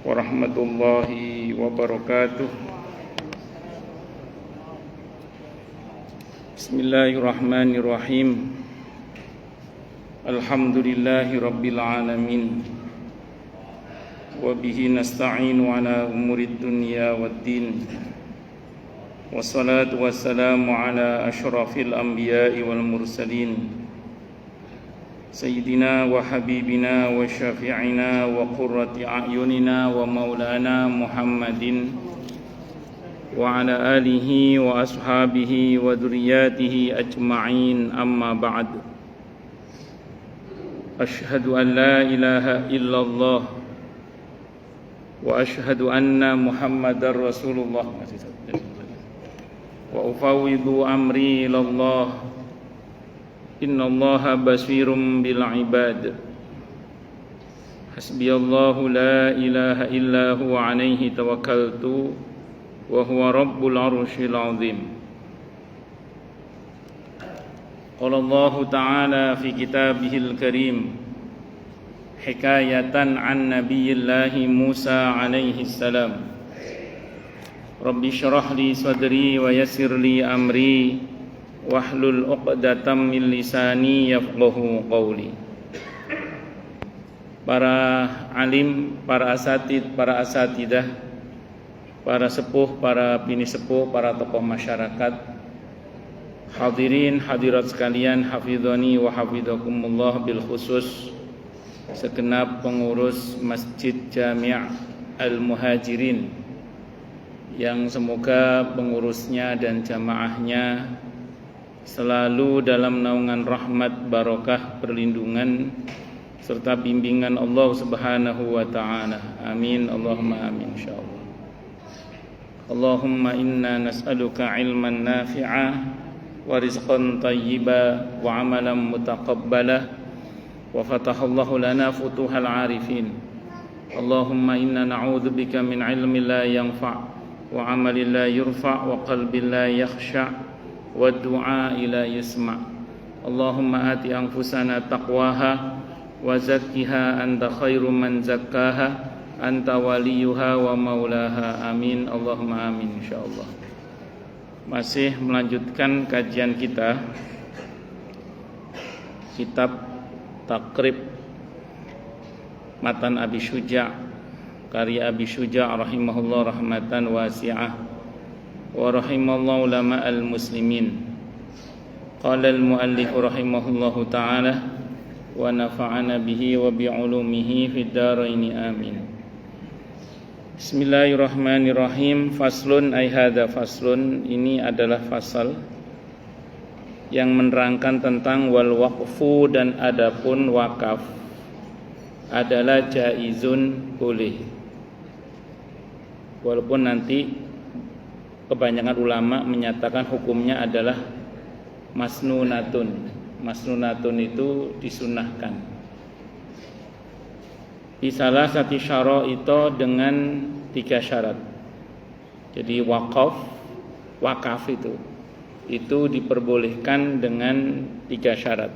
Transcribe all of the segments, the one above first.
warahmatullahi wabarakatuh. Bismillahirrahmanirrahim. Alhamdulillahi rabbil alamin. Wa bihi nasta'inu ala umurid dunya waddin. Wassalatu wassalamu ala asyrafil anbiya'i wal mursalin, Sayyidina wa habibina wa syafi'ina wa qurrati a'yunina wa maulana Muhammadin wa ala alihi wa ashabihi wa dhurriyyatihi ajma'in, amma ba'd. Ashhadu an la ilaha illallah wa ashhadu anna Muhammadar Rasulullah wa ufawwidu amri ilallah. Innallaha basirum bil ibad. Hasbiyallahu la ilaha illa huwa alaihi tawakkaltu wa huwa rabbul arsyil azim. Qala Allah ta'ala fi kitabihil karim hikayatan an nabiyillahi Musa alaihi salam. Rabbi syrah li sadri wa yassir li amri wahlul 'uqdatam min lisani yafqahu qawli. Para alim, para asatid, para asatidah, para sepuh, para bini sepuh, para tokoh masyarakat, hadirin hadirat sekalian, hafidhani wa hafidhakumullah, bil khusus segenap pengurus Masjid Jami' Al-Muhajirin yang semoga pengurusnya dan jamaahnya selalu dalam naungan rahmat, barokah, perlindungan serta bimbingan Allah Subhanahu wa ta'ala. Amin, Allahumma amin, insyaallah. Allahumma inna nas'aluka ilman nafi'a wa rizqan tayyiba wa amalan mutaqabbala wa fatahallahu lana futuhal arifin. Allahumma inna na'udzubika min ilmin la yanfa' wa amalin la yurfa' wa qalbin la yakhsha' wa du'a ila yusma'. Allahumma ati anfusana taqwaha wa zakkiha anta khairu man zakkaha anta waliyuha wa maulaha. Amin, Allahumma amin, insyaallah. Masih melanjutkan kajian kita kitab Taqrib Matan Abi Syuja', karya Abi Syuja' rahimahullah rahmatan wasi'ah wa rahimallahu ulama al-muslimin. Qala al-muallif rahimahullahu ta'ala wa nafa'ana bihi wa bi'ulumihi fid dharain, amin. Bismillahirrahmanirrahim. Faslun ay hadza faslun, ini adalah fasal yang menerangkan tentang wal waqfu, dan adapun wakaf adalah jaizun, boleh. Walaupun nanti kebanyakan ulama menyatakan hukumnya adalah masnunatun. Masnunatun itu disunahkan. Bisalah sati syara'ito, dengan 3 syarat. Jadi wakaf itu diperbolehkan dengan 3 syarat.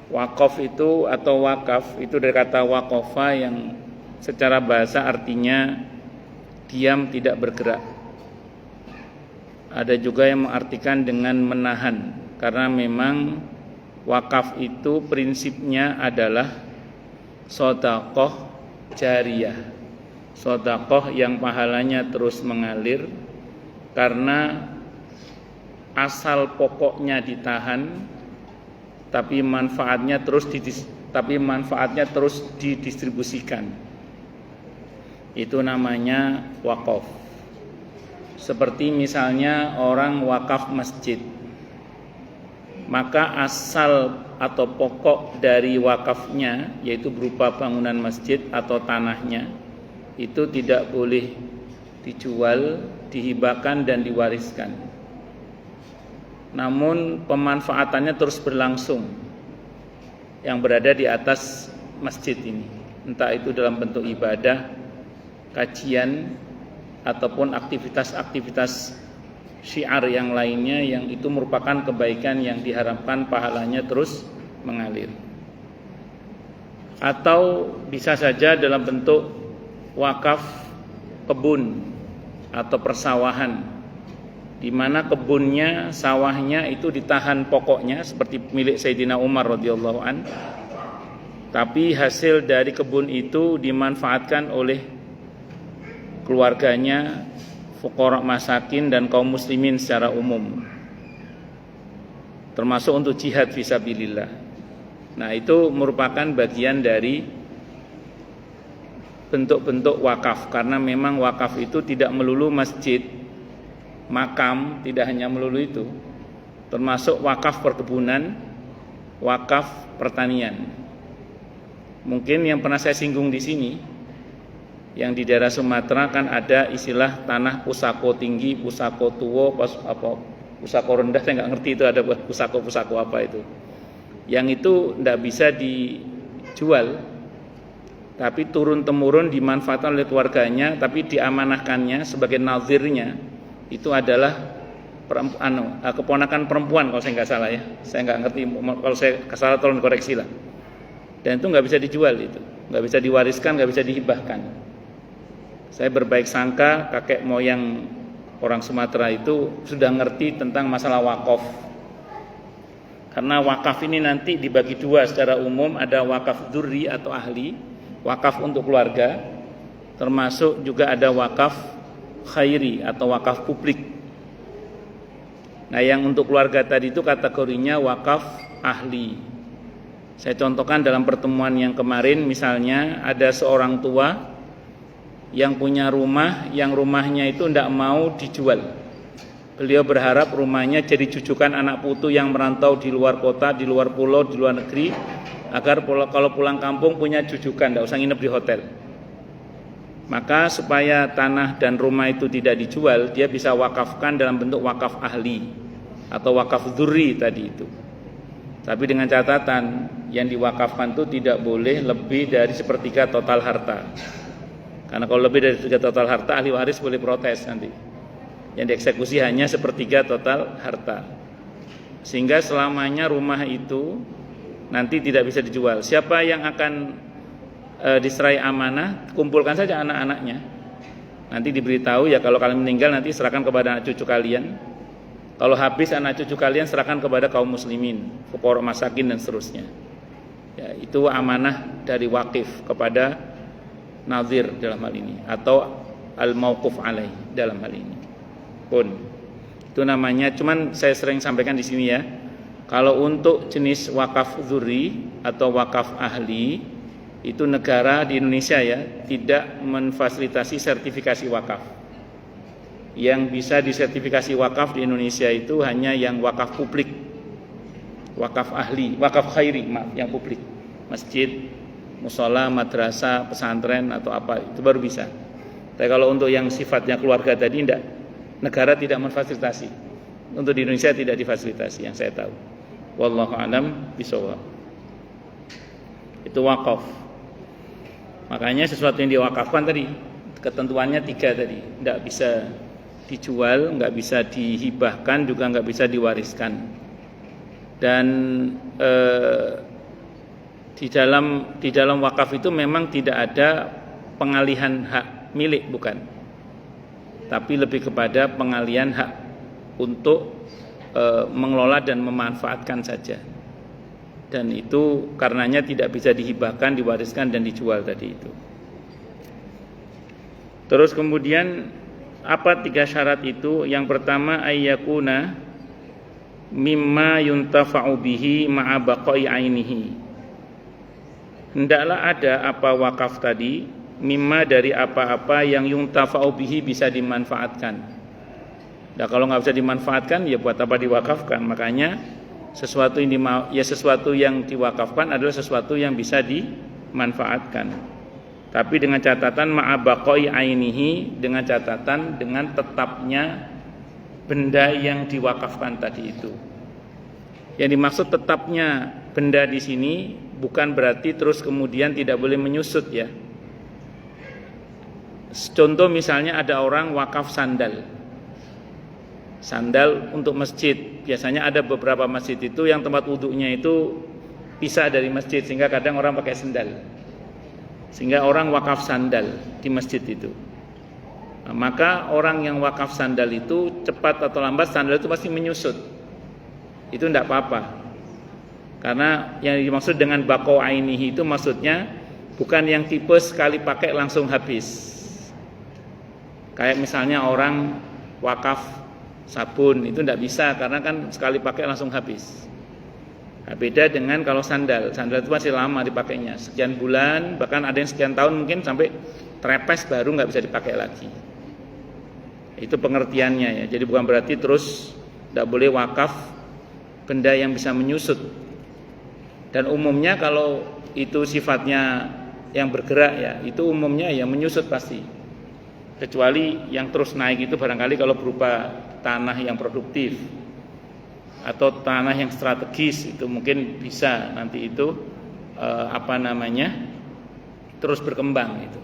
Wakaf itu atau wakaf itu dari kata waqafa yang secara bahasa artinya diam, tidak bergerak. Ada juga yang mengartikan dengan menahan, karena memang wakaf itu prinsipnya adalah sedekah jariyah, sedekah yang pahalanya terus mengalir, karena asal pokoknya ditahan, tapi manfaatnya terus didistribusikan. Itu namanya wakaf. Seperti misalnya orang wakaf masjid, maka asal atau pokok dari wakafnya, yaitu berupa bangunan masjid atau tanahnya, itu tidak boleh dijual, dihibahkan dan diwariskan. Namun pemanfaatannya terus berlangsung yang berada di atas masjid ini, entah itu dalam bentuk ibadah, kajian, ataupun aktivitas-aktivitas syiar yang lainnya, yang itu merupakan kebaikan yang diharapkan pahalanya terus mengalir. Atau bisa saja dalam bentuk wakaf kebun atau persawahan, di mana kebunnya, sawahnya itu ditahan pokoknya seperti milik Sayyidina Umar radhiyallahu an, tapi hasil dari kebun itu dimanfaatkan oleh keluarganya, fuqara masakin dan kaum muslimin secara umum, termasuk untuk jihad fisabilillah. Nah, itu merupakan bagian dari bentuk-bentuk wakaf, karena memang wakaf itu tidak melulu masjid, makam, tidak hanya melulu itu, termasuk wakaf perkebunan, wakaf pertanian. Mungkin yang pernah saya singgung di sini, yang di daerah Sumatera kan ada istilah tanah pusako tinggi, pusako tuwo, pusako rendah, saya nggak ngerti itu ada pusako apa itu. Yang itu tidak bisa dijual, tapi turun-temurun dimanfaatkan oleh keluarganya, tapi diamanahkannya sebagai nazirnya itu adalah keponakan perempuan kalau saya nggak salah ya. Saya nggak ngerti, kalau saya salah tolong koreksi lah. Dan itu nggak bisa dijual, itu nggak bisa diwariskan, nggak bisa dihibahkan. Saya berbaik sangka kakek moyang orang Sumatera itu sudah ngerti tentang masalah wakaf. Karena wakaf ini nanti dibagi dua secara umum, ada wakaf dzurri atau ahli, wakaf untuk keluarga, termasuk juga ada wakaf khairi atau wakaf publik. Nah, yang untuk keluarga tadi itu kategorinya wakaf ahli. Saya contohkan dalam pertemuan yang kemarin, misalnya ada seorang tua yang punya rumah, yang rumahnya itu tidak mau dijual. Beliau berharap rumahnya jadi jujukan anak putu yang merantau di luar kota, di luar pulau, di luar negeri, agar kalau pulang kampung punya jujukan, tidak usah nginep di hotel. Maka supaya tanah dan rumah itu tidak dijual, dia bisa wakafkan dalam bentuk wakaf ahli atau wakaf dzurri tadi itu. Tapi dengan catatan, yang diwakafkan itu tidak boleh lebih dari sepertiga total harta. Karena kalau lebih dari sepertiga total harta, ahli waris boleh protes nanti. Yang dieksekusi hanya sepertiga total harta. Sehingga selamanya rumah itu nanti tidak bisa dijual. Siapa yang akan diserai amanah, kumpulkan saja anak-anaknya. Nanti diberitahu ya, kalau kalian meninggal nanti serahkan kepada anak cucu kalian. Kalau habis anak cucu kalian serahkan kepada kaum muslimin, fuqara masakin dan seterusnya. Ya, itu amanah dari wakif kepada nazir dalam hal ini, atau al-mauquf alaih dalam hal ini. Pun itu namanya, cuman saya sering sampaikan di sini ya. Kalau untuk jenis wakaf dzurri atau wakaf ahli, itu negara di Indonesia ya tidak memfasilitasi sertifikasi wakaf. Yang bisa disertifikasi wakaf di Indonesia itu hanya yang wakaf publik, wakaf ahli, wakaf khairi, yang publik, masjid, mushola, madrasah, pesantren atau apa, itu baru bisa. Tapi kalau untuk yang sifatnya keluarga tadi tidak, negara tidak memfasilitasi. Untuk di Indonesia tidak difasilitasi yang saya tahu. Wallahu a'lam bishawab. Itu wakaf. Makanya sesuatu yang diwakafkan tadi ketentuannya 3 tadi, tidak bisa dijual, nggak bisa dihibahkan, juga nggak bisa diwariskan. Dan di dalam wakaf itu memang tidak ada pengalihan hak milik, bukan, tapi lebih kepada pengalihan hak untuk mengelola dan memanfaatkan saja. Dan itu karenanya tidak bisa dihibahkan, diwariskan dan dijual tadi itu. Terus kemudian apa 3 syarat itu? Yang pertama, ayyakuna mimma yuntafa'u bihi ma'a baqai ainihi. Hendaklah ada apa wakaf tadi, mimma dari apa-apa yang yuntafa'u bihi bisa dimanfaatkan. Nah, kalau nggak bisa dimanfaatkan, ya buat apa diwakafkan? Makanya sesuatu yang diwakafkan adalah sesuatu yang bisa dimanfaatkan. Tapi dengan catatan ma'abaqai ainihi, dengan catatan dengan tetapnya benda yang diwakafkan tadi itu. Yang dimaksud tetapnya benda di sini bukan berarti terus kemudian tidak boleh menyusut ya. Contoh misalnya ada orang wakaf sandal. Sandal untuk masjid. Biasanya ada beberapa masjid itu yang tempat wudhunya itu pisah dari masjid, sehingga kadang orang pakai sandal. sehingga orang wakaf sandal di masjid itu. Nah, maka orang yang wakaf sandal itu cepat atau lambat sandal itu pasti menyusut. Itu tidak apa-apa. Karena yang dimaksud dengan baqo ainihi itu maksudnya bukan yang tipe sekali pakai langsung habis. Kayak misalnya orang wakaf sabun itu tidak bisa karena kan sekali pakai langsung habis. Nah, beda dengan kalau sandal itu masih lama dipakainya, sekian bulan, bahkan ada yang sekian tahun mungkin sampai terepes baru nggak bisa dipakai lagi. Itu pengertiannya ya. Jadi bukan berarti terus tidak boleh wakaf benda yang bisa menyusut. Dan umumnya kalau itu sifatnya yang bergerak ya, itu umumnya ya menyusut pasti. Kecuali yang terus naik itu barangkali kalau berupa tanah yang produktif atau tanah yang strategis, itu mungkin bisa nanti itu terus berkembang itu.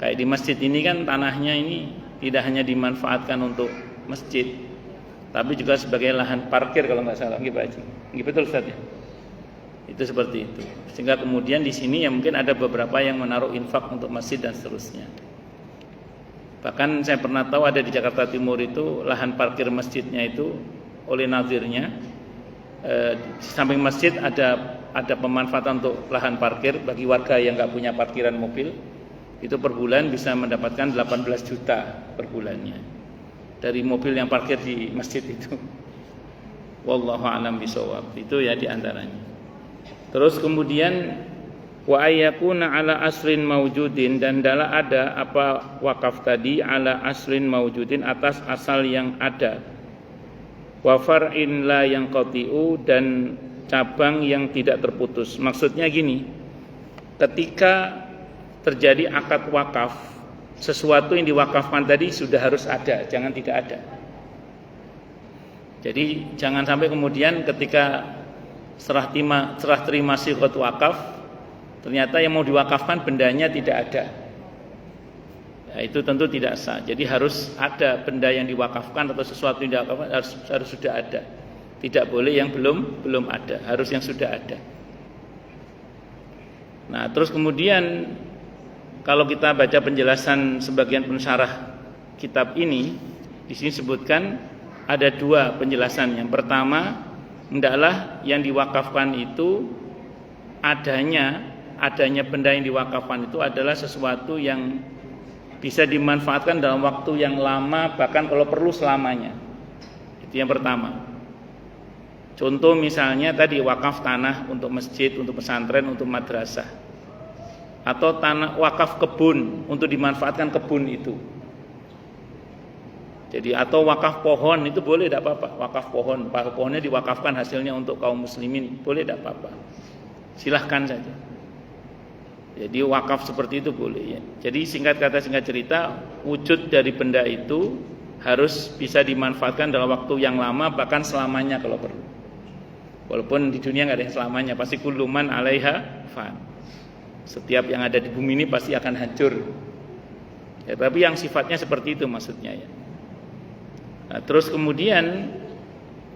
Kayak di masjid ini kan tanahnya ini tidak hanya dimanfaatkan untuk masjid, tapi juga sebagai lahan parkir kalau nggak salah, gitu Pak Haji. Betul Ustaz ya? Itu seperti itu. Sehingga kemudian di sini ya mungkin ada beberapa yang menaruh infak untuk masjid dan seterusnya. Bahkan saya pernah tahu ada di Jakarta Timur itu lahan parkir masjidnya itu oleh nazirnya di samping masjid ada pemanfaatan untuk lahan parkir bagi warga yang nggak punya parkiran mobil. Itu per bulan bisa mendapatkan 18 juta per bulannya dari mobil yang parkir di masjid itu. Wallahu a'lam bishawab. Itu ya diantaranya. Terus kemudian wa ayyakuna ala aslin maujudin, dan adalah ada apa wakaf tadi ala aslin maujudin, atas asal yang ada, wa far'in la yanqati'u, dan cabang yang tidak terputus. Maksudnya gini, ketika terjadi akad wakaf, sesuatu yang diwakafkan tadi sudah harus ada, jangan tidak ada. Jadi jangan sampai kemudian ketika serah terima siqat wakaf, ternyata yang mau diwakafkan bendanya tidak ada. Ya, itu tentu tidak sah. Jadi harus ada benda yang diwakafkan atau sesuatu yang diwakafkan harus sudah ada. Tidak boleh yang belum ada, harus yang sudah ada. Nah, terus kemudian kalau kita baca penjelasan sebagian pensyarah kitab ini, di sini sebutkan ada dua penjelasan. Yang pertama, hendaklah yang diwakafkan itu adanya benda yang diwakafkan itu adalah sesuatu yang bisa dimanfaatkan dalam waktu yang lama, bahkan kalau perlu selamanya. Itu yang pertama. Contoh misalnya tadi wakaf tanah untuk masjid, untuk pesantren, untuk madrasah. Atau tanah wakaf kebun untuk dimanfaatkan kebun itu. Jadi atau wakaf pohon itu boleh, tidak apa-apa. Wakaf pohonnya diwakafkan hasilnya untuk kaum muslimin, boleh, tidak apa-apa. Silahkan saja. Jadi wakaf seperti itu boleh ya. Jadi singkat kata singkat cerita, wujud dari benda itu harus bisa dimanfaatkan dalam waktu yang lama, bahkan selamanya kalau perlu. Walaupun di dunia nggak ada yang selamanya, pasti kullu man 'alaiha fan. Setiap yang ada di bumi ini pasti akan hancur. Ya, tapi yang sifatnya seperti itu maksudnya ya. Nah, terus kemudian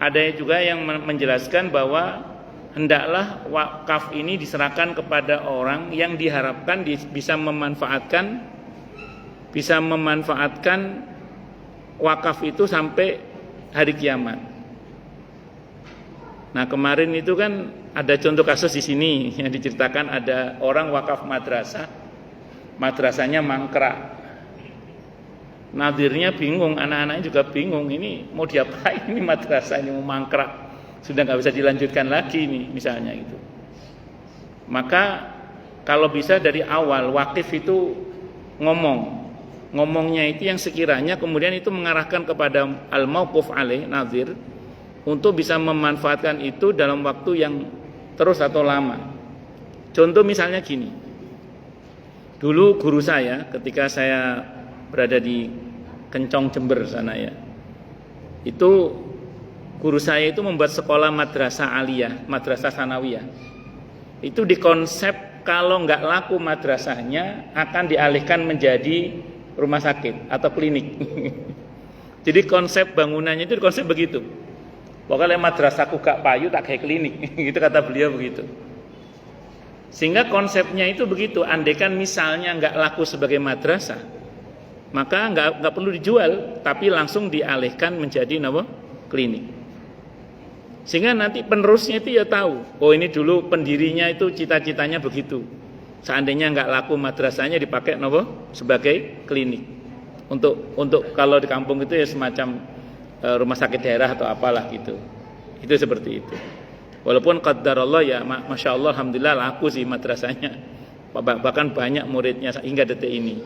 ada juga yang menjelaskan bahwa hendaklah wakaf ini diserahkan kepada orang yang diharapkan bisa memanfaatkan wakaf itu sampai hari kiamat. Nah, kemarin itu kan ada contoh kasus di sini yang diceritakan, ada orang wakaf madrasahnya mangkrak. Nadirnya bingung, anak-anaknya juga bingung, ini mau diapain ini madrasah ini mau mangkrak, sudah nggak bisa dilanjutkan lagi nih misalnya gitu. Maka kalau bisa dari awal wakif itu ngomongnya itu yang sekiranya kemudian itu mengarahkan kepada al-mauquf alaih nadir untuk bisa memanfaatkan itu dalam waktu yang terus atau lama. Contoh misalnya gini, dulu guru saya ketika saya berada di Kencong Jember sana ya, itu guru saya itu membuat sekolah madrasah aliyah, madrasah sanawiyah. Itu dikonsep kalau nggak laku madrasahnya akan dialihkan menjadi rumah sakit atau klinik. Jadi konsep bangunannya itu konsep begitu. Pokoknya madrasahku gak payu tak kayak klinik, gitu kata beliau begitu. Sehingga konsepnya itu begitu, andaikan misalnya nggak laku sebagai madrasah, maka nggak perlu dijual, tapi langsung dialihkan menjadi klinik. Sehingga nanti penerusnya itu ya tahu, oh ini dulu pendirinya itu cita-citanya begitu. Seandainya nggak laku madrasahnya dipakai sebagai klinik. Untuk kalau di kampung itu ya semacam rumah sakit daerah atau apalah gitu. Itu seperti itu. Walaupun qadarullah ya, masya Allah, alhamdulillah laku sih madrasahnya. Bahkan banyak muridnya hingga detik ini.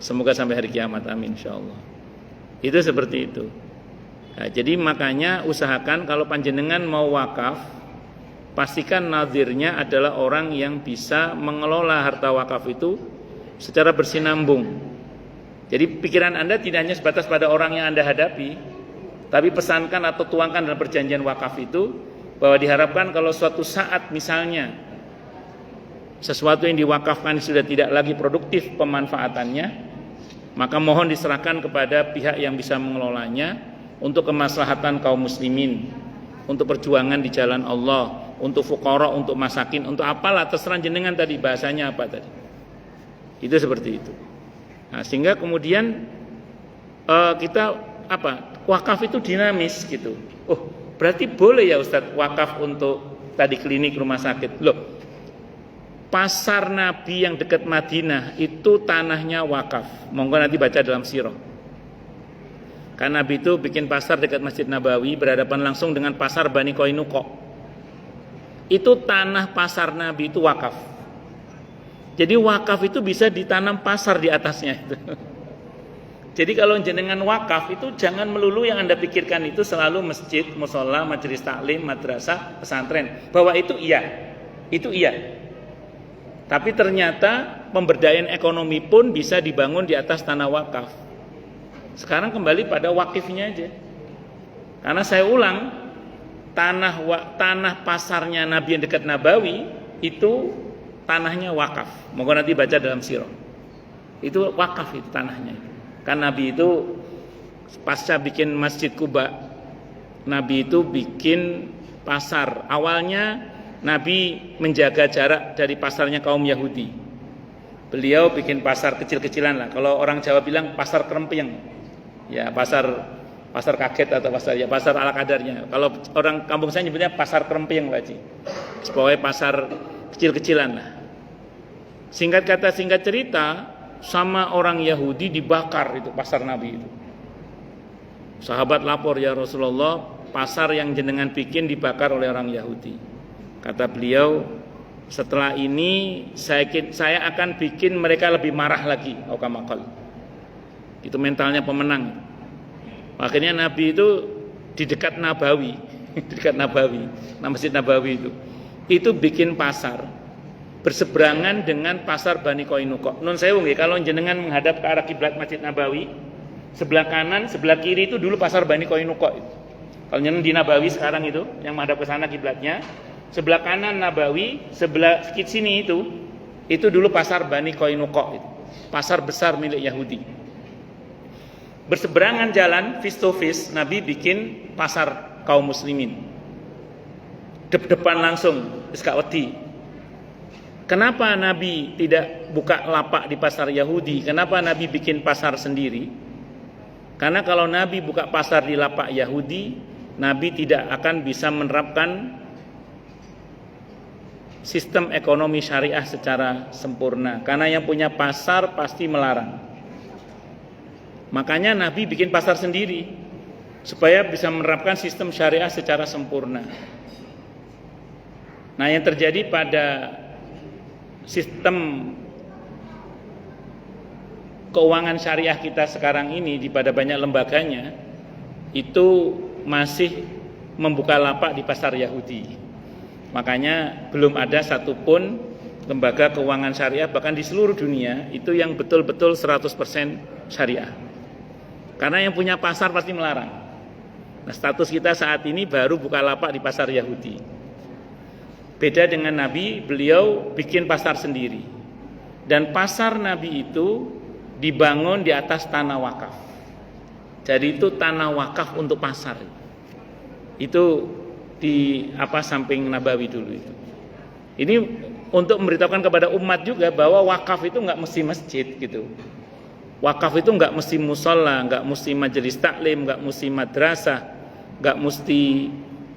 Semoga sampai hari kiamat, amin insyaallah. Itu seperti itu. Nah, jadi makanya usahakan kalau panjenengan mau wakaf, pastikan nadhirnya adalah orang yang bisa mengelola harta wakaf itu secara bersinambung. Jadi pikiran Anda tidak hanya sebatas pada orang yang Anda hadapi, tapi pesankan atau tuangkan dalam perjanjian wakaf itu bahwa diharapkan kalau suatu saat misalnya sesuatu yang diwakafkan sudah tidak lagi produktif pemanfaatannya, maka mohon diserahkan kepada pihak yang bisa mengelolanya untuk kemaslahatan kaum muslimin, untuk perjuangan di jalan Allah, untuk fuqara, untuk masakin, untuk apalah terserah jenengan tadi bahasanya apa tadi. Itu seperti itu. Nah, sehingga kemudian kita wakaf itu dinamis gitu. Oh, berarti boleh ya Ustadz wakaf untuk tadi klinik rumah sakit. Loh, pasar Nabi yang dekat Madinah itu tanahnya wakaf. Monggo nanti baca dalam sirah. Karena Nabi itu bikin pasar dekat Masjid Nabawi berhadapan langsung dengan pasar Bani Qainuqa. Itu tanah pasar Nabi itu wakaf. Jadi wakaf itu bisa ditanam pasar di atasnya itu. Jadi kalau jenengan wakaf itu jangan melulu yang Anda pikirkan itu selalu masjid, mushola, majelis taklim, madrasah, pesantren. Bahwa itu iya. Tapi ternyata pemberdayaan ekonomi pun bisa dibangun di atas tanah wakaf. Sekarang kembali pada wakifnya aja. Karena saya ulang, tanah pasarnya Nabi yang dekat Nabawi itu tanahnya wakaf. Monggo nanti baca dalam sirah. Itu wakaf itu tanahnya itu. Kan Nabi itu pasca bikin Masjid Quba, Nabi itu bikin pasar. Awalnya Nabi menjaga jarak dari pasarnya kaum Yahudi. Beliau bikin pasar kecil-kecilan lah. Kalau orang Jawa bilang pasar kerempeng. Ya, pasar kaget atau pasar ala kadarnya. Kalau orang kampung saya nyebutnya pasar kerempeng, Pak Haji. Pokoknya pasar kecil-kecilan lah. Singkat kata singkat cerita, sama orang Yahudi dibakar itu pasar Nabi itu. Sahabat lapor, ya Rasulullah, pasar yang jenengan bikin dibakar oleh orang Yahudi. Kata beliau, setelah ini saya akan bikin mereka lebih marah lagi. Aukamakal. Itu mentalnya pemenang. Akhirnya Nabi itu di dekat Nabawi, Masjid Nabawi itu bikin pasar berseberangan dengan pasar Bani Qainuqa. Nun sewu nggih, kalau jenengan menghadap ke arah kiblat Masjid Nabawi, sebelah kanan, sebelah kiri itu dulu pasar Bani Qainuqa itu. Kalau jenengan di Nabawi sekarang itu yang menghadap ke sana kiblatnya, sebelah kanan Nabawi, sebelah sini itu dulu pasar Bani Qainuqa itu. Pasar besar milik Yahudi. Berseberangan jalan face to face, Nabi bikin pasar kaum muslimin. Depan langsung, wis gak wedi. Kenapa Nabi tidak buka lapak di pasar Yahudi? Kenapa Nabi bikin pasar sendiri? Karena kalau Nabi buka pasar di lapak Yahudi, Nabi tidak akan bisa menerapkan sistem ekonomi syariah secara sempurna. Karena yang punya pasar pasti melarang. Makanya Nabi bikin pasar sendiri supaya bisa menerapkan sistem syariah secara sempurna. Nah, yang terjadi pada sistem keuangan syariah kita sekarang ini pada banyak lembaganya itu masih membuka lapak di pasar Yahudi. Makanya belum ada satupun lembaga keuangan syariah bahkan di seluruh dunia itu yang betul-betul 100% syariah. Karena yang punya pasar pasti melarang. Nah, status kita saat ini baru buka lapak di pasar Yahudi. Beda dengan Nabi, beliau bikin pasar sendiri. Dan pasar Nabi itu dibangun di atas tanah wakaf. Jadi itu tanah wakaf untuk pasar. Itu di samping Nabawi dulu itu. Ini untuk memberitahukan kepada umat juga bahwa wakaf itu nggak mesti masjid gitu. Wakaf itu nggak mesti musola, nggak mesti majelis taklim, nggak mesti madrasah, nggak mesti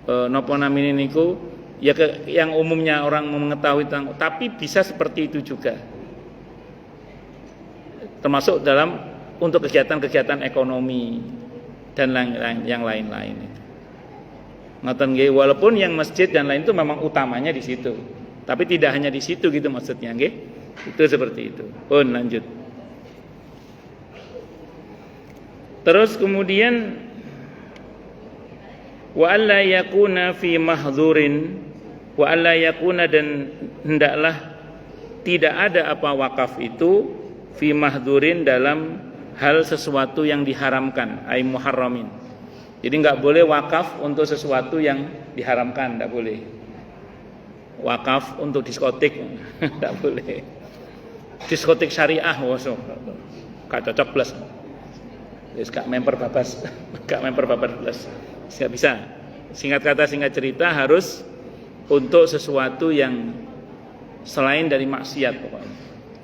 nopo namine niku ya yang umumnya orang mengetahui tentang, tapi bisa seperti itu juga. Termasuk dalam untuk kegiatan-kegiatan ekonomi dan yang lain-lain itu. Ngoten nggih, walaupun yang masjid dan lain itu memang utamanya di situ. Tapi tidak hanya di situ gitu maksudnya nggih. Itu seperti itu. Pun lanjut. Terus kemudian wa alla yakuna fi mahdzurin wa alla yakuna, dan hendaklah tidak ada apa wakaf itu fi mahdzurin dalam hal sesuatu yang diharamkan, ai muharramin. Jadi enggak boleh wakaf untuk sesuatu yang diharamkan, enggak boleh. Wakaf untuk diskotik enggak boleh. Diskotik syariah wasok. Enggak cocok plus. Wis gak member babas, gak member babas plus. Enggak bisa. Singkat kata singkat cerita harus untuk sesuatu yang selain dari maksiat pokoknya.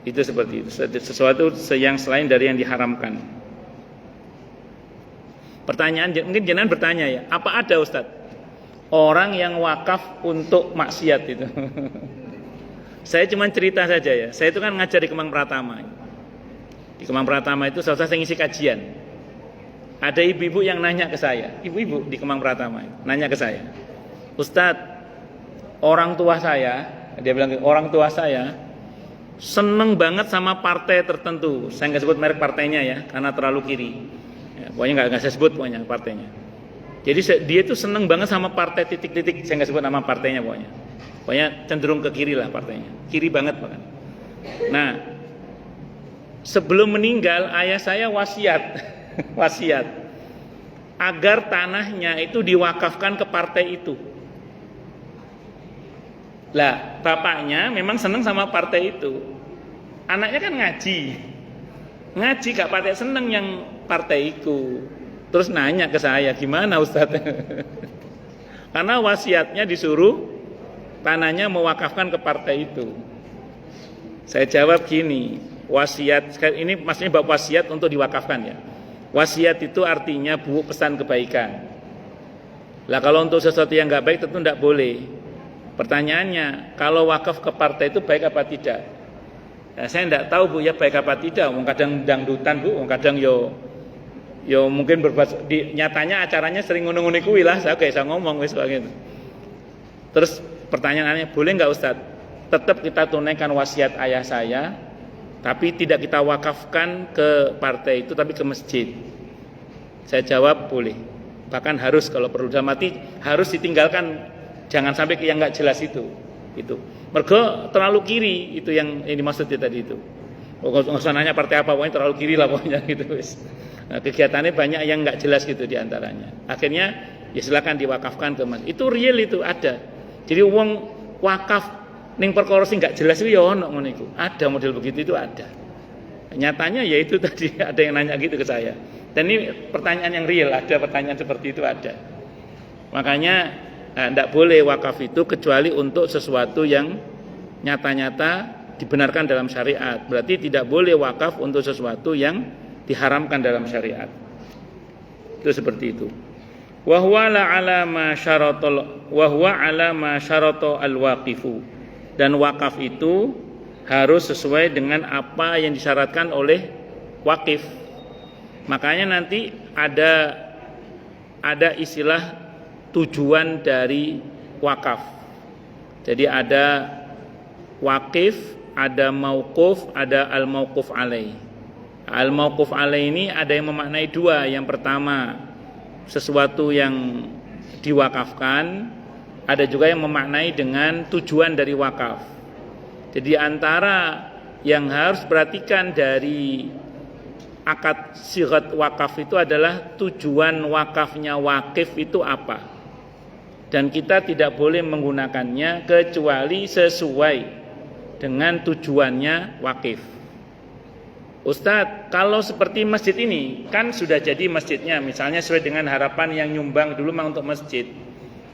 Itu seperti itu. Sesuatu yang selain dari yang diharamkan. Pertanyaan mungkin jenengan bertanya ya, apa ada Ustadz orang yang wakaf untuk maksiat itu? Saya cuma cerita saja ya. Saya itu kan ngajar di Kemang Pratama. Di Kemang Pratama itu saya ngisi kajian. Ada ibu-ibu yang nanya ke saya, ibu-ibu di Kemang Pratama nanya ke saya, Ustadz, orang tua saya, dia bilang orang tua saya seneng banget sama partai tertentu. Saya nggak sebut merek partainya ya, karena terlalu kiri. Ya, pokoknya nggak saya sebut pokoknya partainya. Jadi dia tuh seneng banget sama partai titik-titik. Saya nggak sebut nama partainya pokoknya. Pokoknya cenderung ke kiri lah partainya, kiri banget bahkan. Nah, sebelum meninggal ayah saya wasiat. Wasiat agar tanahnya itu diwakafkan ke partai itu. Lah, bapaknya memang seneng sama partai itu. Anaknya kan ngaji gak partai seneng yang partai itu. Terus nanya ke saya, gimana Ustadz? Karena wasiatnya disuruh tanahnya mewakafkan ke partai itu. Saya jawab gini, wasiat ini maksudnya bab wasiat untuk diwakafkan ya. Wasiat itu artinya pesan kebaikan. Lah kalau untuk sesuatu yang nggak baik tentu tidak boleh. Pertanyaannya, kalau wakaf ke partai itu baik apa tidak? Nah, saya tidak tahu Bu ya baik apa tidak. Kadang dangdutan Bu, kadang yo mungkin nyatanya acaranya sering ngono-ngono kuwi lah. Saya kayak ngomong wis gitu. Terus pertanyaannya, boleh nggak Ustadz? Tetap kita tunaikan wasiat ayah saya, tapi tidak kita wakafkan ke partai itu, tapi ke masjid. Saya jawab boleh. Bahkan harus kalau perlu dalam mati harus ditinggalkan, jangan sampai ke yang nggak jelas itu. Mergo terlalu kiri itu yang dimaksudnya tadi itu. Nggak usah nanya partai apa, pokoknya terlalu kiri lah pokoknya gitu. Nah, kegiatannya banyak yang nggak jelas gitu diantaranya. Akhirnya ya silakan diwakafkan ke masjid. Itu real itu ada. Jadi uang wakaf ning perkara sing gak jelas itu ya ono ngono iku. Ada model begitu itu ada. Nyatanya ya itu tadi ada yang nanya gitu ke saya. Dan ini pertanyaan yang real, ada pertanyaan seperti itu ada. Makanya tidak boleh wakaf itu kecuali untuk sesuatu yang nyata-nyata dibenarkan dalam syariat. Berarti tidak boleh wakaf untuk sesuatu yang diharamkan dalam syariat. Itu seperti itu. Wa huwa ala ma syarata al-waqifu. Dan wakaf itu harus sesuai dengan apa yang disyaratkan oleh wakif. Makanya nanti ada istilah tujuan dari wakaf. Jadi ada wakif, ada mauquf, ada al-mauquf alaih. Al-mauquf alaih ini ada yang memaknai dua. Yang pertama, sesuatu yang diwakafkan. Ada juga yang memaknai dengan tujuan dari wakaf. Jadi antara yang harus perhatikan dari akad sigat wakaf itu adalah tujuan wakafnya wakif itu apa. Dan kita tidak boleh menggunakannya kecuali sesuai dengan tujuannya wakif. Ustadz, kalau seperti masjid ini kan sudah jadi masjidnya, misalnya sesuai dengan harapan yang nyumbang dulu mah untuk masjid.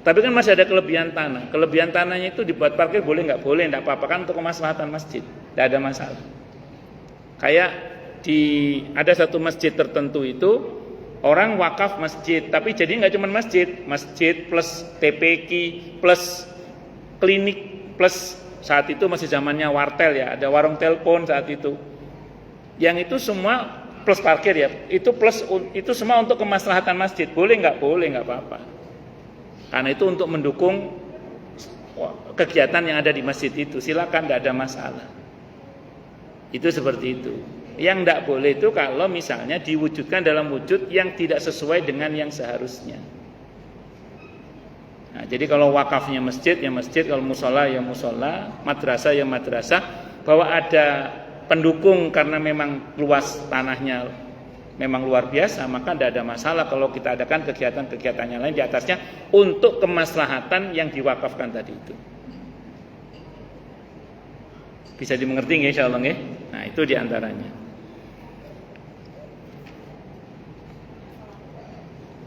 Tapi kan masih ada kelebihan tanah. Kelebihan tanahnya itu dibuat parkir boleh nggak? Boleh, nggak apa-apa kan untuk kemaslahatan masjid. Nggak ada masalah. Kayak ada satu masjid tertentu itu orang wakaf masjid, tapi jadi nggak cuma masjid plus TPQ plus klinik plus saat itu masih zamannya wartel ya, ada warung telepon saat itu. Yang itu semua plus parkir ya, itu semua untuk kemaslahatan masjid. Boleh nggak? Boleh, nggak apa-apa. Karena itu untuk mendukung kegiatan yang ada di masjid itu, silakan, nggak ada masalah. Itu seperti itu. Yang tidak boleh itu kalau misalnya diwujudkan dalam wujud yang tidak sesuai dengan yang seharusnya. Nah, jadi kalau wakafnya masjid ya masjid, kalau musola ya musola, madrasah ya madrasah, bahwa ada pendukung karena memang luas tanahnya memang luar biasa, maka tidak ada masalah kalau kita adakan kegiatan-kegiatan yang lain di atasnya untuk kemaslahatan yang diwakafkan tadi itu. Bisa dimengerti nggih insyaallah nggih? Nah, itu diantaranya.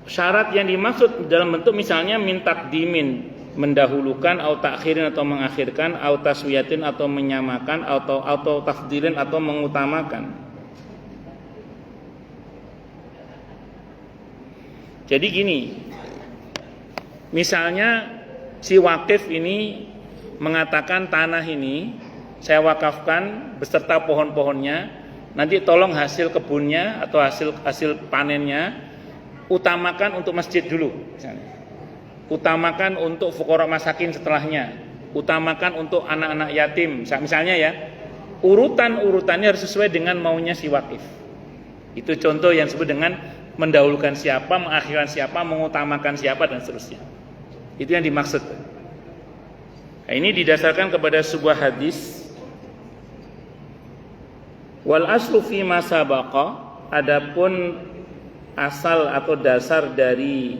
Syarat yang dimaksud dalam bentuk misalnya min taqdimin, mendahulukan, atau takhirin atau mengakhirkan, atau taswiyatin atau menyamakan, atau tafdilin atau mengutamakan. Jadi gini, misalnya si wakif ini mengatakan tanah ini saya wakafkan beserta pohon-pohonnya, nanti tolong hasil kebunnya atau hasil panennya utamakan untuk masjid dulu misalnya. Utamakan untuk fuqara masakin setelahnya, utamakan untuk anak-anak yatim misalnya ya. Urutannya harus sesuai dengan maunya si wakif. Itu contoh yang disebut dengan mendahulukan siapa, mengakhirkan siapa, mengutamakan siapa dan seterusnya. Itu yang dimaksud. Nah, ini didasarkan kepada sebuah hadis. Wal aslu fi ma sabaqa, adapun asal atau dasar dari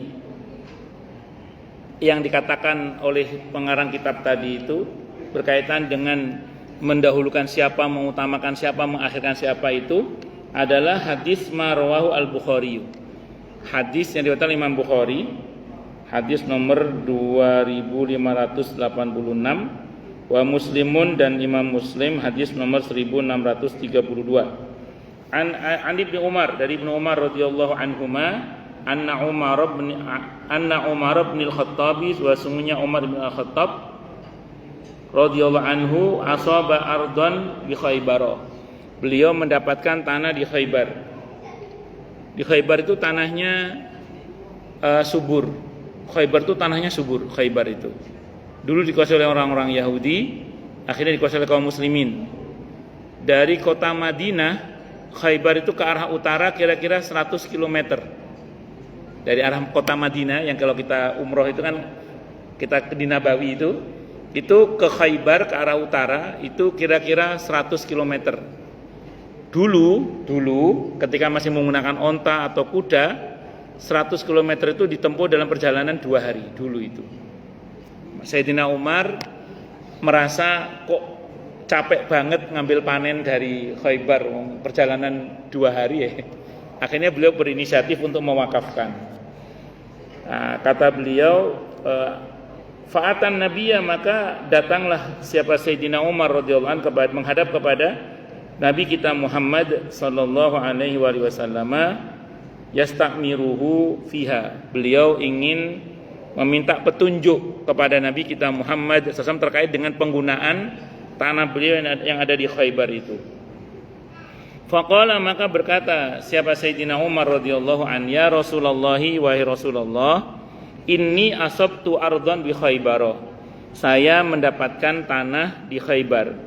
yang dikatakan oleh pengarang kitab tadi itu berkaitan dengan mendahulukan siapa, mengutamakan siapa, mengakhirkan siapa itu adalah hadis marwahu al-Bukhari. Hadis yang diriwayatkan Imam Bukhari, hadis nomor 2586, wa Muslimun dan Imam Muslim hadis nomor 1632. An Ibnu Umar, dari Ibnu Umar radhiyallahu anhuma, anna Umar bin al-Khattab, wa sungguhnya Umar bin al-Khattab radhiyallahu anhu asaba ardon bi Khaybar. Beliau mendapatkan tanah di Khaybar. Di Khaybar itu tanahnya subur. Khaybar itu tanahnya subur, Khaybar itu. Dulu dikuasai oleh orang-orang Yahudi, akhirnya dikuasai oleh kaum muslimin. Dari kota Madinah, Khaybar itu ke arah utara kira-kira 100 km. Dari arah kota Madinah yang kalau kita umroh itu kan kita di Nabawi itu ke Khaybar ke arah utara itu kira-kira 100 km. Dulu ketika masih menggunakan onta atau kuda, 100 km itu ditempuh dalam perjalanan 2 hari dulu itu. Sayyidina Umar merasa kok capek banget ngambil panen dari Khaybar, perjalanan 2 hari ya. Akhirnya beliau berinisiatif untuk mewakafkan. Nah, kata beliau, fa'atan nabiyya, maka datanglah siapa Sayyidina Umar radhiyallahu anhu menghadap kepada Nabi kita Muhammad sallallahu alaihi wasallam, yastamiruhu fiha. Beliau ingin meminta petunjuk kepada Nabi kita Muhammad SAW terkait dengan penggunaan tanah beliau yang ada di Khaybar itu. Faqala, maka berkata siapa Sayyidina Umar radhiyallahu an, ya Rasulullah, wahai Rasulullah, inni asabtu ardhan bi Khaybar. Saya mendapatkan tanah di Khaybar.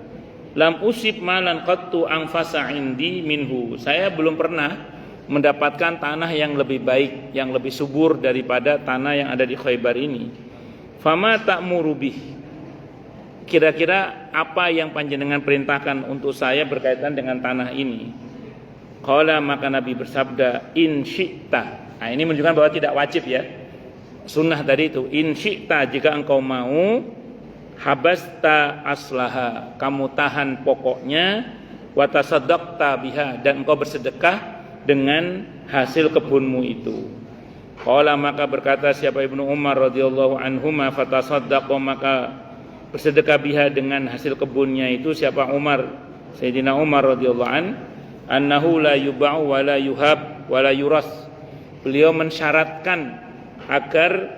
Lam usib malan qattu anfasa indi minhu. Saya belum pernah mendapatkan tanah yang lebih baik, yang lebih subur daripada tanah yang ada di Khaybar ini. Fama ta'muru bih. Kira-kira apa yang panjenengan perintahkan untuk saya berkaitan dengan tanah ini? Qala, maka Nabi bersabda, in syi'ta. Nah, ini menunjukkan bahwa tidak wajib ya. Sunnah tadi itu, in syi'ta, jika engkau mau, habasta aslaha, kamu tahan pokoknya, wa tasaddaqta biha, dan engkau bersedekah dengan hasil kebunmu itu. Qala maka berkata siapa Ibnu Umar radhiyallahu anhuma fatasaddaqa maka bersedekah biha dengan hasil kebunnya itu siapa Umar Sayyidina Umar radhiyallahu annahu la yuba'u wa la yuhab wa la yuras. Beliau mensyaratkan agar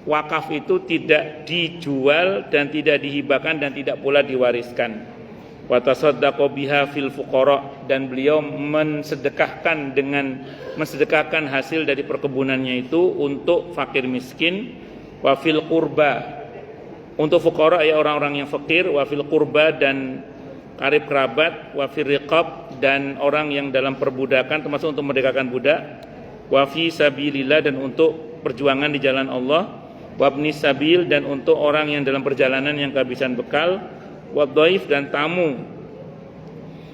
wakaf itu tidak dijual dan tidak dihibahkan dan tidak pula diwariskan. Wa tasaddaqa biha fil fuqara, dan beliau mensedekahkan hasil dari perkebunannya itu untuk fakir miskin, wa fil qurba, untuk fuqara ya orang-orang yang fakir, wa fil qurba dan karib kerabat, wa fil riqab dan orang yang dalam perbudakan termasuk untuk merdekakan budak, wa fi sabilillah dan untuk perjuangan di jalan Allah, wa ibnis sabil dan untuk orang yang dalam perjalanan yang kehabisan bekal, wa dhaif dan tamu.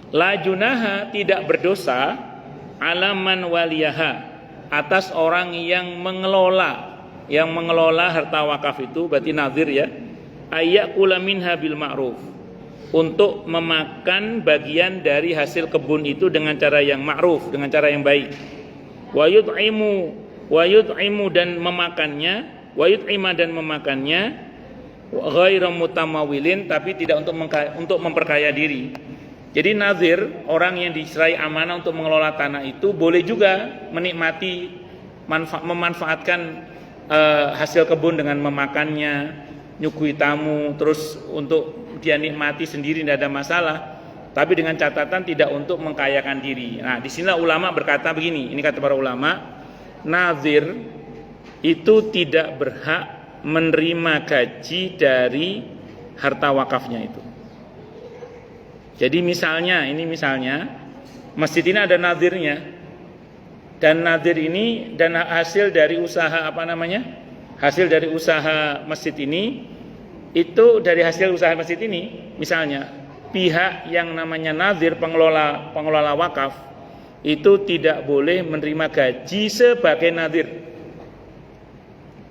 La junaha tidak berdosa alaman waliyaha atas orang yang mengelola harta wakaf itu, berarti nazir ya, ayyakula minha bil ma'ruf, untuk memakan bagian dari hasil kebun itu dengan cara yang ma'ruf, dengan cara yang baik. Wa yut'imu dan memakannya, wa yut'ima dan memakannya, ghairu mutamawilin, tapi tidak untuk memperkaya diri. Jadi nazir, orang yang diserai amanah untuk mengelola tanah itu boleh juga menikmati memanfaatkan hasil kebun dengan memakannya, nyugui tamu, terus untuk dia nikmati sendiri tidak ada masalah, tapi dengan catatan tidak untuk mengkayakan diri. Nah, di sinilah ulama berkata begini, ini kata para ulama, nazir itu tidak berhak menerima gaji dari harta wakafnya itu. Jadi misalnya masjid ini ada nazirnya, dan nazir ini dan hasil dari usaha hasil dari usaha masjid ini, itu dari hasil usaha masjid ini, misalnya pihak yang namanya nazir, pengelola wakaf itu tidak boleh menerima gaji sebagai nazir,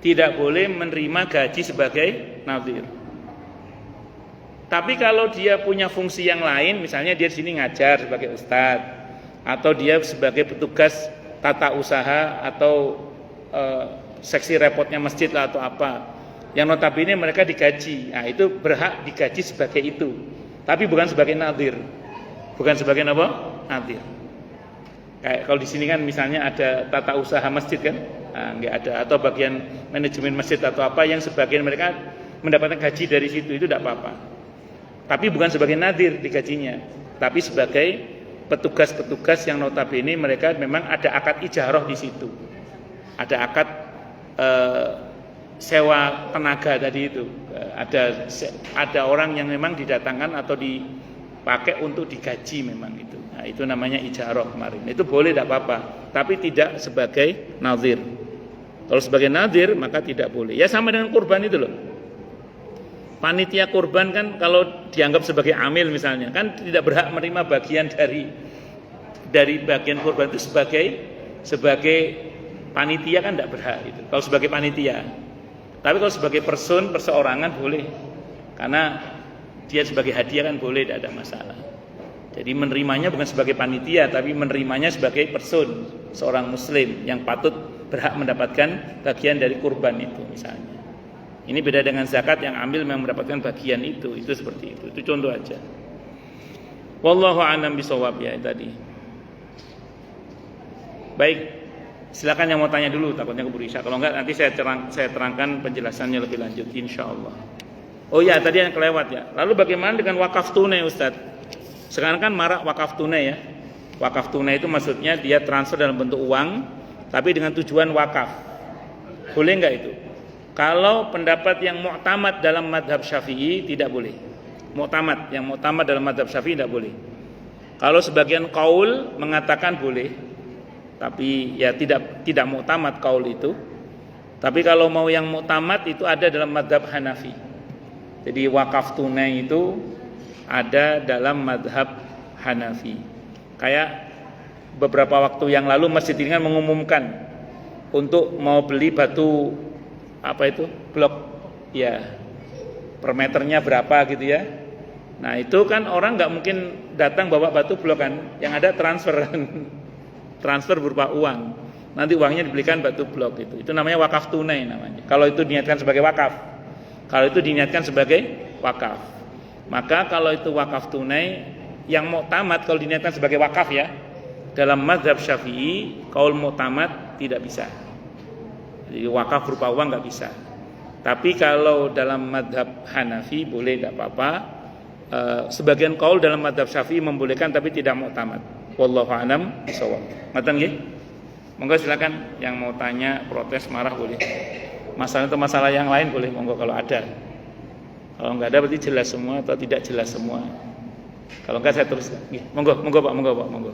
tidak boleh menerima gaji sebagai nazir. Tapi kalau dia punya fungsi yang lain, misalnya dia di sini ngajar sebagai ustadz, atau dia sebagai petugas tata usaha atau seksi repotnya masjid lah atau apa, yang notabene mereka digaji, nah itu berhak digaji sebagai itu, tapi bukan sebagai nazir, bukan sebagai apa? Nazir. Kayak kalau di sini kan misalnya ada tata usaha masjid kan, nah, nggak ada, atau bagian manajemen masjid atau apa yang sebagian mereka mendapatkan gaji dari situ, itu tidak apa-apa. Tapi bukan sebagai nadir digajinya, tapi sebagai petugas-petugas yang notabene mereka memang ada akad ijarah di situ, ada akad sewa tenaga tadi itu, ada orang yang memang didatangkan atau dipakai untuk digaji memang itu. Nah, itu namanya ijarah kemarin. Itu boleh tidak apa-apa, tapi tidak sebagai nazir. Kalau sebagai nazir maka tidak boleh. Ya sama dengan kurban itu loh. Panitia kurban kan kalau dianggap sebagai amil misalnya, kan tidak berhak menerima bagian dari bagian kurban itu sebagai panitia, kan tidak berhak itu. Kalau sebagai panitia. Tapi kalau sebagai perseorangan boleh. Karena dia sebagai hadiah kan boleh, tidak ada masalah. Jadi menerimanya bukan sebagai panitia, tapi menerimanya sebagai seorang muslim yang patut berhak mendapatkan bagian dari kurban itu misalnya. Ini beda dengan zakat yang ambil memang mendapatkan bagian itu seperti itu. Itu contoh aja. Wallahu a'lam bishawab ya tadi. Baik, silakan yang mau tanya dulu, takutnya keburu isya. Kalau enggak nanti saya terangkan penjelasannya lebih lanjut insyaallah. Oh ya, tadi yang kelewat ya. Lalu bagaimana dengan wakaf tunai Ustaz? Sekarang kan marak wakaf tunai ya. Wakaf tunai itu maksudnya dia transfer dalam bentuk uang tapi dengan tujuan wakaf. Boleh enggak itu? Kalau pendapat yang mu'tamad dalam madhab Syafi'i tidak boleh. Yang mu'tamad dalam madhab Syafi'i tidak boleh. Kalau sebagian qaul mengatakan boleh, tapi ya tidak mu'tamad qaul itu. Tapi kalau mau yang mu'tamad itu ada dalam madhab Hanafi. Jadi wakaf tunai itu ada dalam madhab Hanafi. Kayak beberapa waktu yang lalu Masjid ini kan mengumumkan untuk mau beli batu blok ya, per meternya berapa gitu ya. Nah itu kan orang nggak mungkin datang bawa batu blok kan, yang ada transfer berupa uang. nanti uangnya dibelikan batu blok itu. Itu namanya wakaf tunai namanya. Kalau itu diniatkan sebagai wakaf. Kalau itu diniatkan sebagai wakaf. Maka kalau itu wakaf tunai yang muktamad kalau diniatkan sebagai wakaf ya. Dalam mazhab Syafi'i, qaul muktamad tidak bisa. Jadi wakaf berupa uang enggak bisa. Tapi kalau dalam mazhab Hanafi boleh tidak apa-apa. Sebagian qaul dalam mazhab Syafi'i membolehkan tapi tidak muktamad. Wallahu a'lam bishawab. Ngoten nggih? Monggo silakan yang mau tanya, protes, marah boleh. Masalah itu masalah yang lain boleh monggo kalau ada. Kalau enggak ada berarti jelas semua atau tidak jelas semua. Kalau enggak saya terus. Monggo, monggo Pak, monggo Pak, monggo.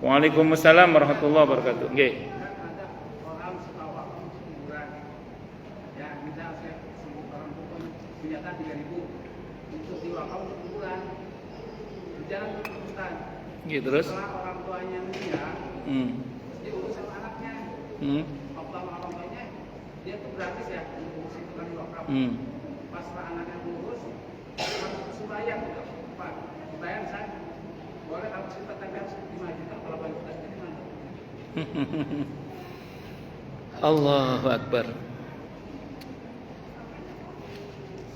Waalaikumsalam warahmatullahi wabarakatuh. Nggih. Gitu terus. Setelah orang tuanya meninggal, diurus sama anaknya. Orang tuanya dia tuh gratis ya untuk itu kan wakaf. Pas anaknya ngurus, harus bayar gitu. Pak, bayar saya. Boleh kalau kita tanggal 5 juta kalau bayar kita jadi mana? Allahu Akbar.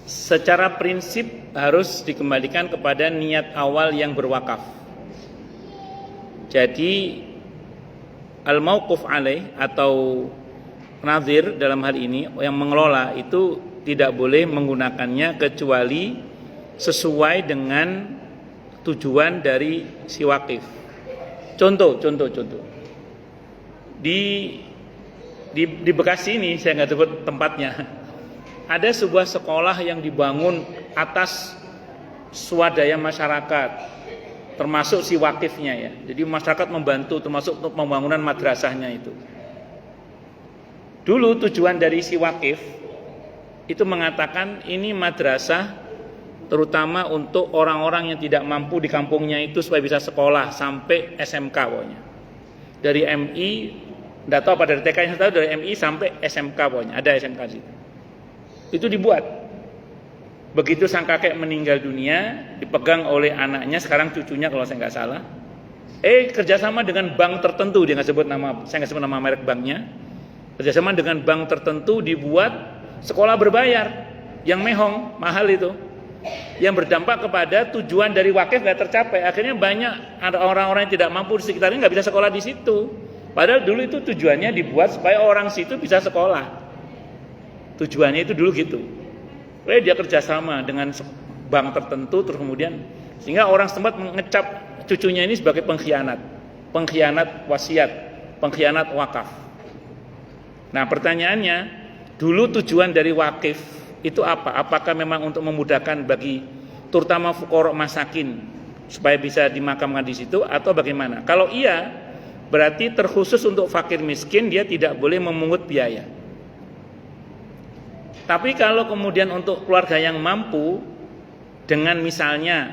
Secara prinsip harus dikembalikan kepada niat awal yang berwakaf. Jadi al-mauquf alaih atau nazir dalam hal ini yang mengelola itu tidak boleh menggunakannya kecuali sesuai dengan tujuan dari si wakif. Contoh. Di Bekasi ini saya nggak sebut tempatnya. Ada sebuah sekolah yang dibangun atas swadaya masyarakat. Termasuk si wakifnya ya. Jadi masyarakat membantu termasuk untuk pembangunan madrasahnya itu. Dulu tujuan dari si wakif itu mengatakan ini madrasah terutama untuk orang-orang yang tidak mampu di kampungnya itu supaya bisa sekolah sampai SMK pokoknya. Dari MI, enggak tahu apa dari TK yang saya tahu dari MI sampai SMK pokoknya, ada SMK di situ. Itu dibuat. Begitu sang kakek meninggal dunia, dipegang oleh anaknya, sekarang cucunya kalau saya nggak salah. Kerjasama dengan bank tertentu, dia nggak sebut nama, saya nggak sebut nama merek banknya. Kerjasama dengan bank tertentu dibuat sekolah berbayar, yang mehong, mahal itu, yang berdampak kepada tujuan dari wakif nggak tercapai. Akhirnya banyak ada orang-orang yang tidak mampu di sekitarnya nggak bisa sekolah di situ. Padahal dulu itu tujuannya dibuat supaya orang situ bisa sekolah. Tujuannya itu dulu gitu. Dia kerjasama dengan bank tertentu terus kemudian sehingga orang setempat mengecap cucunya ini sebagai pengkhianat wasiat, pengkhianat wakaf. Nah pertanyaannya, dulu tujuan dari wakif itu apa? Apakah memang untuk memudahkan bagi terutama fuqara masakin supaya bisa dimakamkan di situ atau bagaimana? Kalau iya, berarti terkhusus untuk fakir miskin dia tidak boleh memungut biaya. Tapi kalau kemudian untuk keluarga yang mampu dengan misalnya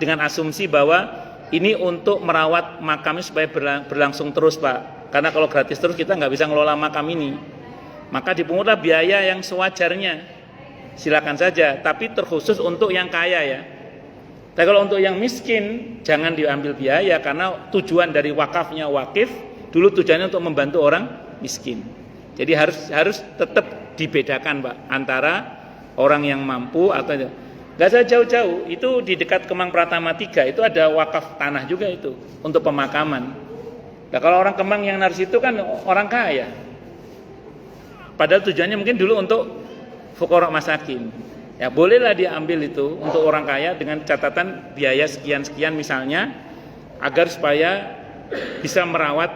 dengan asumsi bahwa ini untuk merawat makam supaya berlangsung terus Pak, karena kalau gratis terus kita nggak bisa ngelola makam ini, maka dipungutlah biaya yang sewajarnya, silakan saja, tapi terkhusus untuk yang kaya ya. Tapi kalau untuk yang miskin jangan diambil biaya karena tujuan dari wakafnya wakif dulu tujuannya untuk membantu orang miskin. Jadi harus tetap dibedakan Pak antara orang yang mampu atau nggak usah jauh-jauh, itu di dekat Kemang Pratama 3 itu ada wakaf tanah juga itu untuk pemakaman. Nah kalau orang Kemang yang naruh itu kan orang kaya, padahal tujuannya mungkin dulu untuk fuqara masakin. Ya bolehlah dia ambil itu untuk orang kaya dengan catatan biaya sekian-sekian misalnya agar supaya bisa merawat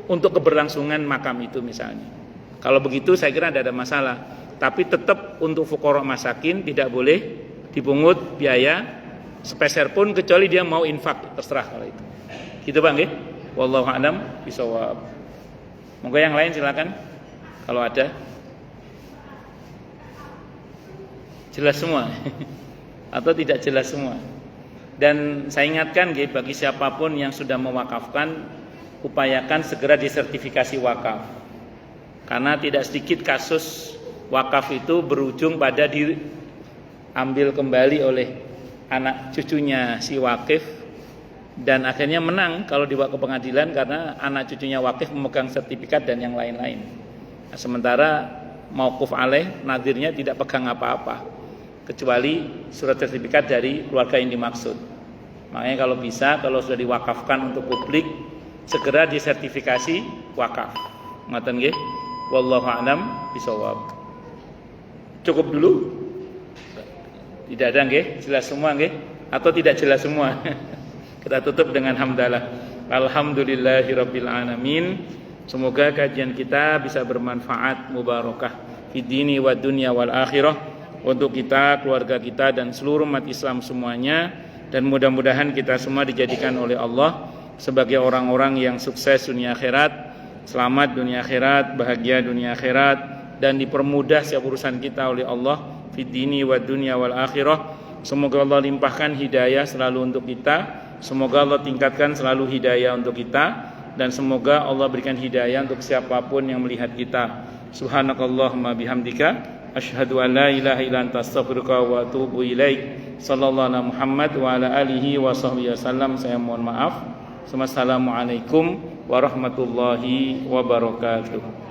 untuk keberlangsungan makam itu misalnya. Kalau begitu saya kira tidak ada masalah. Tapi tetap untuk fuqara masakin tidak boleh dipungut biaya sepeser pun kecuali dia mau infak, terserah kalau itu. Gitu Bang nggih. Wallahu a'lam bishawab. Monggo yang lain silakan kalau ada. Jelas semua atau tidak jelas semua. Dan saya ingatkan nggih bagi siapapun yang sudah mewakafkan upayakan segera disertifikasi wakaf. Karena tidak sedikit kasus wakaf itu berujung pada diambil kembali oleh anak cucunya si wakif dan akhirnya menang kalau dibawa ke pengadilan karena anak cucunya wakif memegang sertifikat dan yang lain-lain. Nah, sementara mauquf alaih nadirnya tidak pegang apa-apa kecuali surat sertifikat dari keluarga yang dimaksud. Makanya kalau bisa, kalau sudah diwakafkan untuk publik, segera disertifikasi wakaf. Ngoten nggih. Wallahu a'lam bishawab. Cukup dulu? Tidak ada nggih? Jelas semua nggih? Atau tidak jelas semua? Kita tutup dengan hamdalah. Alhamdulillahirabbil alamin. Semoga kajian kita bisa bermanfaat, mubarakah fid dini wad dunya wal akhirah untuk kita, keluarga kita dan seluruh umat Islam semuanya, dan mudah-mudahan kita semua dijadikan oleh Allah sebagai orang-orang yang sukses dunia akhirat, selamat dunia akhirat, bahagia dunia akhirat, dan dipermudah setiap urusan kita oleh Allah fid dini wad dunya wal akhirah. Semoga Allah limpahkan hidayah selalu untuk kita, semoga Allah tingkatkan selalu hidayah untuk kita, dan semoga Allah berikan hidayah untuk siapapun yang melihat kita. Subhanakallahumma bihamdika asyhadu an la ilaha illa anta astaghfiruka wa atubu ilaik. Sallallahu alaihi Muhammad wa ala alihi wa sahbihi wasallam. Saya mohon maaf. Wassalamualaikum warahmatullahi wabarakatuh.